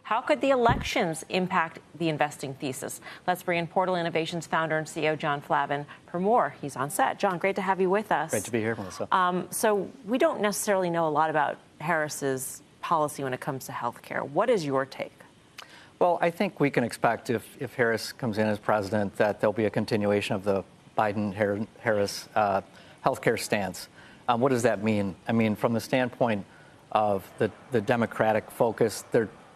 how could the elections impact the investing thesis? Let's bring in Portal Innovations founder and CEO John Flavin for more. He's on set. John, great to have you with us. Great to be here, Melissa. So we don't necessarily know a lot about Harris's policy when it comes to health care. What is your take? Well, I think we can expect if Harris comes in as president that there'll be a continuation of the Biden-Harris healthcare stance. What does that mean? I mean, from the standpoint of the Democratic focus,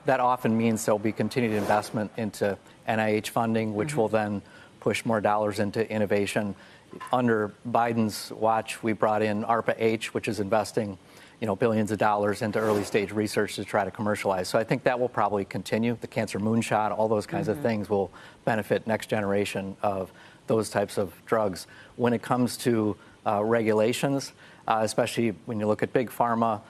that often means there'll be continued investment into NIH funding, which will then push more dollars into innovation. Under Biden's watch, we brought in ARPA-H, which is investing billions of dollars into early stage research to try to commercialize. So I think that will probably continue. The cancer moonshot, all those kinds of things will benefit next generation of those types of drugs. When it comes to regulations, especially when you look at big pharma,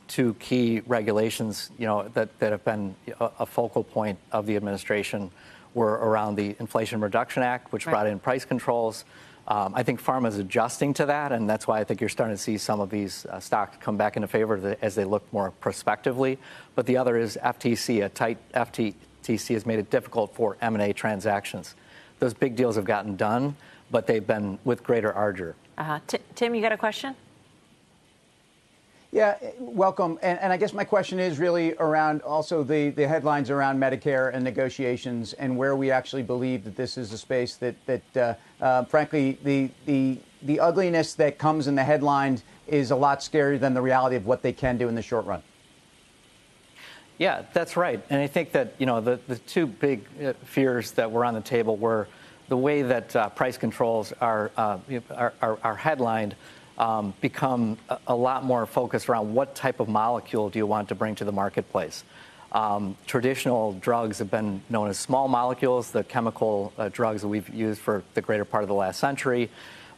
two key regulations, that have been a focal point of the administration were around the Inflation Reduction Act, which brought in price controls. I think pharma is adjusting to that, and that's why I think you're starting to see some of these stocks come back into favor as they look more prospectively. But the other is FTC. A tight FTC has made it difficult for M&A transactions. Those big deals have gotten done, but they've been with greater ardor. Tim, you got a question? Yeah, welcome. And I guess my question is really around also the headlines around Medicare and negotiations and where we actually believe that this is a space that frankly, the ugliness that comes in the headlines is a lot scarier than the reality of what they can do in the short run. Yeah, that's right. And I think that, the two big fears that were on the table were the way that price controls are headlined. Become a lot more focused around what type of molecule do you want to bring to the marketplace. Traditional drugs have been known as small molecules, the chemical drugs that we've used for the greater part of the last century.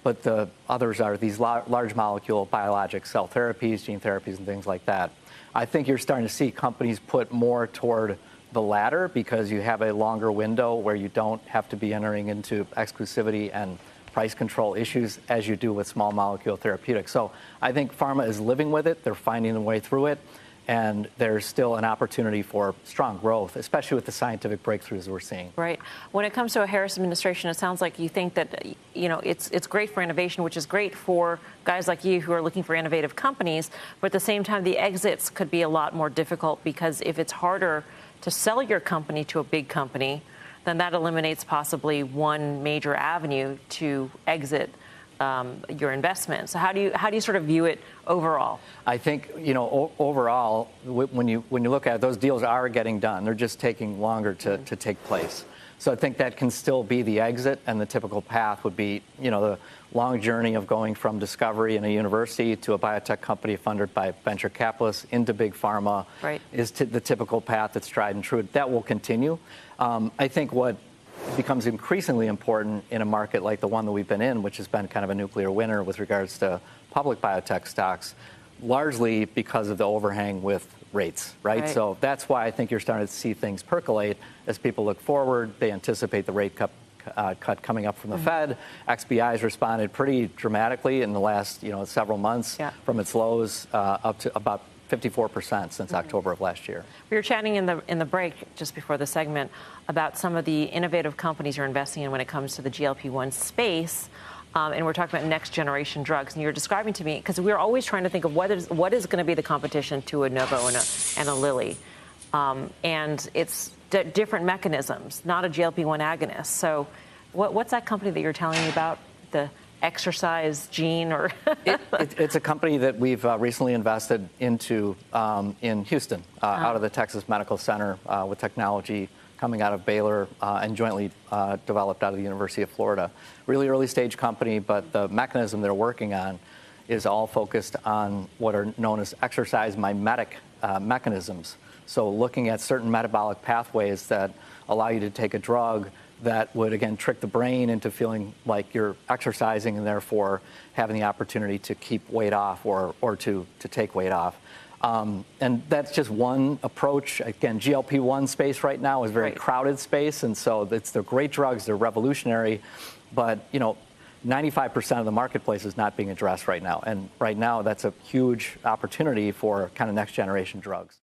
But the others are these large molecule biologic cell therapies, gene therapies, and things like that. I think you're starting to see companies put more toward the latter because you have a longer window where you don't have to be entering into exclusivity and price control issues as you do with small molecule therapeutics. So I think pharma is living with it. They're finding a way through it. And there's still an opportunity for strong growth, especially with the scientific breakthroughs we're seeing. Right. When it comes to a Harris administration, it sounds like you think that, it's great for innovation, which is great for guys like you who are looking for innovative companies. But at the same time, the exits could be a lot more difficult because if it's harder to sell your company to a big company, then that eliminates possibly one major avenue to exit your investment. So how do you sort of view it overall? I think overall, when you look at it, those deals are getting done. They're just taking longer to take place. So I think that can still be the exit, and the typical path would be the long journey of going from discovery in a university to a biotech company funded by venture capitalists into big pharma. Is the typical path that's tried and true. That will continue. I think what becomes increasingly important in a market like the one that we've been in, which has been kind of a nuclear winter with regards to public biotech stocks, largely because of the overhang with rates, right? So that's why I think you're starting to see things percolate as people look forward. They anticipate the rate cut coming up from the Fed. XBI has responded pretty dramatically in the last several months from its lows up to about 54% since October of last year. We were chatting in the break just before the segment about some of the innovative companies you're investing in when it comes to the GLP-1 space. And we're talking about next generation drugs. And you're describing to me, because we're always trying to think of what is going to be the competition to a Novo and a Lilly. And it's different mechanisms, not a GLP-1 agonist. So what's that company that you're telling me about? The exercise gene or it's a company that we've recently invested into in Houston, out of the Texas Medical Center with technology coming out of Baylor and jointly developed out of the University of Florida. Really early stage company, but the mechanism they're working on is all focused on what are known as exercise mimetic mechanisms. So looking at certain metabolic pathways that allow you to take a drug that would, again, trick the brain into feeling like you're exercising and therefore having the opportunity to keep weight off or to take weight off. And that's just one approach. Again, GLP-1 space right now is a very crowded space, and so they're great drugs, they're revolutionary, but 95% of the marketplace is not being addressed right now. And right now, that's a huge opportunity for kind of next generation drugs.